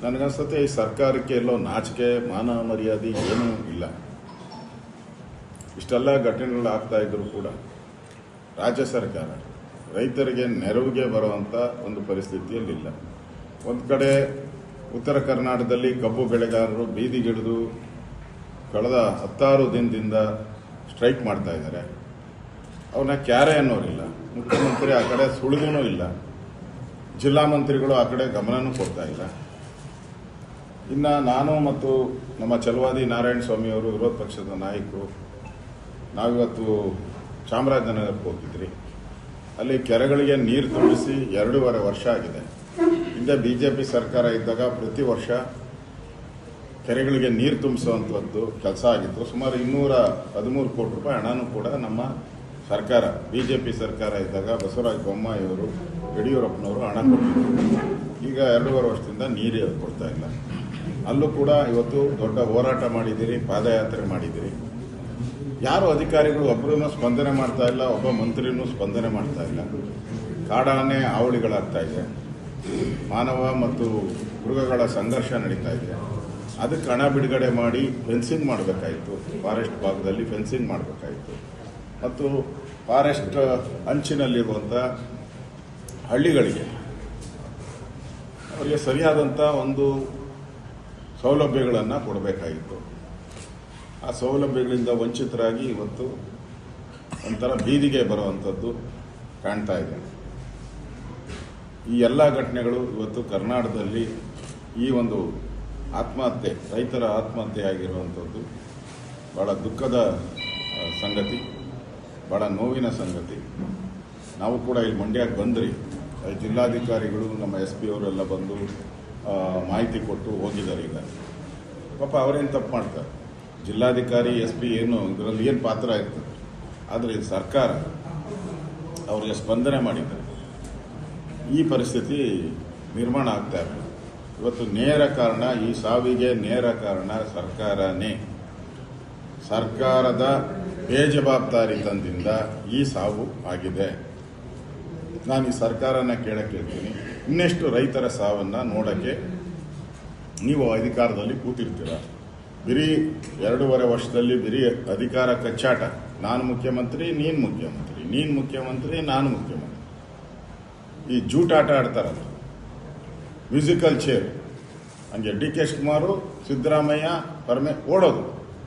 ನನಗನ್ಸುತ್ತೆ ಈ ಸರ್ಕಾರಕ್ಕೆ ಎಲ್ಲೋ ನಾಚಿಕೆ ಮಾನ ಮರ್ಯಾದೆ ಏನೂ ಇಲ್ಲ. ಇಷ್ಟೆಲ್ಲ ಘಟನೆಗಳು ಆಗ್ತಾ ಇದ್ರು ಕೂಡ ರಾಜ್ಯ ಸರ್ಕಾರ ರೈತರಿಗೆ ನೆರವಿಗೆ ಬರುವಂಥ ಒಂದು ಪರಿಸ್ಥಿತಿಯಲ್ಲಿಲ್ಲ. ಒಂದು ಕಡೆ ಉತ್ತರ ಕರ್ನಾಟಕದಲ್ಲಿ ಕಬ್ಬು ಬೆಳೆಗಾರರು ಬೀದಿಗಿಡಿದು ಕಳೆದ 10 ದಿನದಿಂದ ಸ್ಟ್ರೈಕ್ ಮಾಡ್ತಾ ಇದ್ದಾರೆ. ಅವನ್ನ ಕ್ಯಾರೆ ಅನ್ನೋರಿಲ್ಲ. ಮುಖ್ಯಮಂತ್ರಿ ಆ ಕಡೆ ಸುಳಿದೂ ಇಲ್ಲ. ಜಿಲ್ಲಾ ಮಂತ್ರಿಗಳು ಆ ಕಡೆ ಗಮನನೂ ಕೊಡ್ತಾ ಇಲ್ಲ. ಇನ್ನು ನಾನು ಮತ್ತು ನಮ್ಮ ಛಲವಾದಿ ನಾರಾಯಣ ಸ್ವಾಮಿಯವರು ವಿರೋಧ ಪಕ್ಷದ ನಾಯಕರು ನಾವಿವತ್ತು ಚಾಮರಾಜನಗರಕ್ಕೆ ಹೋಗಿದ್ರಿ. ಅಲ್ಲಿ ಕೆರೆಗಳಿಗೆ ನೀರು ತುಂಬಿಸಿ 2.5 ವರ್ಷ ಆಗಿದೆ. ಹಿಂದೆ ಬಿಜೆಪಿ ಸರ್ಕಾರ ಇದ್ದಾಗ ಪ್ರತಿ ವರ್ಷ ಕೆರೆಗಳಿಗೆ ನೀರು ತುಂಬಿಸುವಂಥದ್ದು ಕೆಲಸ ಆಗಿತ್ತು. ಸುಮಾರು 213 ಕೋಟಿ ರೂಪಾಯಿ ಹಣನೂ ಕೂಡ ನಮ್ಮ ಸರ್ಕಾರ ಬಿಜೆಪಿ ಸರ್ಕಾರ ಇದ್ದಾಗ ಬಸವರಾಜ ಬೊಮ್ಮಾಯಿಯವರು ಯಡಿಯೂರಪ್ಪನವರು ಹಣ ಕೊಟ್ಟಿದ್ರು. ಈಗ 2.5 ವರ್ಷದಿಂದ ನೀರು ಕೊಡ್ತಾ ಇಲ್ಲ. ಅಲ್ಲೂ ಕೂಡ ಇವತ್ತು ದೊಡ್ಡ ಹೋರಾಟ ಮಾಡಿದ್ದೀರಿ, ಪಾದಯಾತ್ರೆ ಮಾಡಿದ್ದೀರಿ. ಯಾರು ಅಧಿಕಾರಿಗಳು ಒಬ್ಬರೂ ಸ್ಪಂದನೆ ಮಾಡ್ತಾ ಇಲ್ಲ, ಒಬ್ಬ ಮಂತ್ರಿನೂ ಸ್ಪಂದನೆ ಮಾಡ್ತಾ ಇಲ್ಲ. ಕಾಡಾನೆ ಹಾವಳಿಗಳಾಗ್ತಾ ಇದೆ, ಮಾನವ ಮತ್ತು ಮೃಗಗಳ ಸಂಘರ್ಷ ನಡೀತಾ ಇದೆ. ಅದಕ್ಕೆ ಹಣ ಬಿಡುಗಡೆ ಮಾಡಿ ಫೆನ್ಸಿಂಗ್ ಮಾಡಬೇಕಾಯಿತು, ಫಾರೆಸ್ಟ್ ಭಾಗದಲ್ಲಿ ಫೆನ್ಸಿಂಗ್ ಮಾಡಬೇಕಾಯಿತು. ಮತ್ತು ಫಾರೆಸ್ಟ್ ಅಂಚಿನಲ್ಲಿರುವಂಥ ಹಳ್ಳಿಗಳಿಗೆ ಅವರಿಗೆ ಸರಿಯಾದಂಥ ಒಂದು ಸೌಲಭ್ಯಗಳನ್ನು ಕೊಡಬೇಕಾಗಿತ್ತು. ಆ ಸೌಲಭ್ಯಗಳಿಂದ ವಂಚಿತರಾಗಿ ಇವತ್ತು ಒಂಥರ ಬೀದಿಗೆ ಬರುವಂಥದ್ದು ಕಾಣ್ತಾ ಇದೆ. ಈ ಎಲ್ಲ ಘಟನೆಗಳು ಇವತ್ತು ಕರ್ನಾಟಕದಲ್ಲಿ ಈ ಒಂದು ಆತ್ಮಹತ್ಯೆ, ರೈತರ ಆತ್ಮಹತ್ಯೆ ಆಗಿರುವಂಥದ್ದು ಭಾಳ ದುಃಖದ ಸಂಗತಿ, ಭಾಳ ನೋವಿನ ಸಂಗತಿ. ನಾವು ಕೂಡ ಇಲ್ಲಿ ಮಂಡ್ಯಕ್ಕೆ ಬಂದ್ರಿ, ಜಿಲ್ಲಾಧಿಕಾರಿಗಳು ನಮ್ಮ SP ಅವರೆಲ್ಲ ಬಂದು ಮಾಹಿತಿ ಕೊಟ್ಟು ಹೋಗಿದ್ದಾರೆ. ಈಗ ಪಾಪ ಅವರೇನು ತಪ್ಪು ಮಾಡ್ತಾರೆ, ಜಿಲ್ಲಾಧಿಕಾರಿ SP ಏನು ಇದರಲ್ಲಿ ಏನು ಪಾತ್ರ ಇರ್ತದೆ. ಆದರೆ ಸರ್ಕಾರ ಅವರಿಗೆ ಸ್ಪಂದನೆ ಮಾಡಿದ್ದಾರೆ. ಈ ಪರಿಸ್ಥಿತಿ ನಿರ್ಮಾಣ ಆಗ್ತಾ ಇದೆ. ಇವತ್ತು ನೇರ ಕಾರಣ, ಈ ಸಾವಿಗೆ ನೇರ ಕಾರಣ ಸರ್ಕಾರನೇ. ಸರ್ಕಾರದ ಬೇಜವಾಬ್ದಾರಿತನದಿಂದ ಈ ಸಾವು ಆಗಿದೆ. ನಾನು ಈ ಸರ್ಕಾರನ ಕೇಳ್ತೀನಿ, ಇನ್ನೆಷ್ಟು ರೈತರ ಸಾವನ್ನು ನೋಡೋಕ್ಕೆ ನೀವು ಅಧಿಕಾರದಲ್ಲಿ ಕೂತಿರ್ತೀರ? ಬರೀ 2.5 ವರ್ಷದಲ್ಲಿ ಬರೀ ಅಧಿಕಾರ ಕಚ್ಚಾಟ. ನಾನು ಮುಖ್ಯಮಂತ್ರಿ, ನೀನು ಮುಖ್ಯಮಂತ್ರಿ, ನೀನು ಮುಖ್ಯಮಂತ್ರಿ, ನಾನು ಮುಖ್ಯಮಂತ್ರಿ. ಈ ಜೂಟಾಟ ಆಡ್ತಾರಲ್ಲ, ಮ್ಯೂಸಿಕಲ್ ಚೇರ್. ಹಂಗೆ DK ಶಿವಕುಮಾರ್, ಸಿದ್ದರಾಮಯ್ಯ ಓಡೋದು.